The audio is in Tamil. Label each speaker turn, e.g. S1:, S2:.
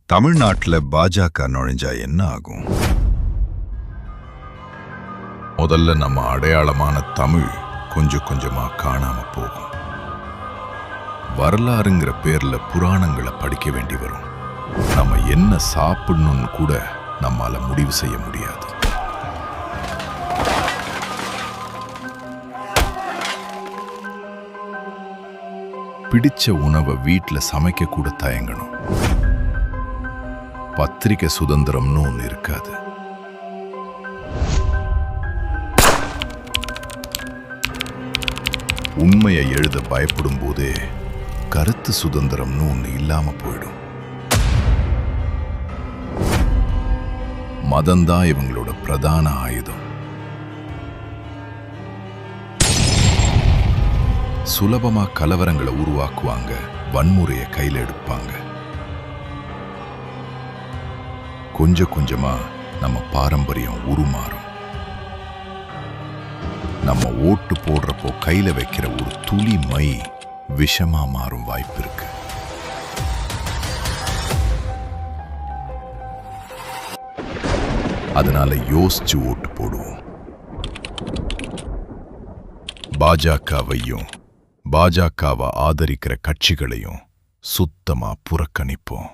S1: தமிழ்நாட்டுல பாஜக நுழைஞ்சா என்ன ஆகும்? முதல்ல நம்ம அடையாளமான தமிழ் கொஞ்சம் கொஞ்சமா காணாம போகும். வரலாறுங்கிற பேர்ல புராணங்களை படிக்க வேண்டி வரும். நம்ம என்ன சாப்பிடணும்னு கூட நம்மால முடிவு செய்ய முடியாது. பிடிச்ச உணவை வீட்டுல சமைக்க கூட தயங்கணும். பத்திரிகை சுதந்திரம்னு ஒன்று இருக்காது. உண்மையை எழுத பயப்படும் போதே கருத்து சுதந்திரம்னு ஒன்று இல்லாம போயிடும். மதம்தான் இவங்களோட பிரதான ஆயுதம். சுலபமா கலவரங்களை உருவாக்குவாங்க, வன்முறையை கையில் எடுப்பாங்க. கொஞ்சம் கொஞ்சமா நம்ம பாரம்பரியம் உருமாறும். நம்ம ஓட்டு போடுறப்போ கையில வைக்கிற ஒரு துளி மை விஷமா மாறும் வாய்ப்பு இருக்கு. அதனால யோசிச்சு ஓட்டு போடுவோம். பாஜகவையும் பாஜகவை ஆதரிக்கிற கட்சிகளையும் சுத்தமா புறக்கணிப்போம்.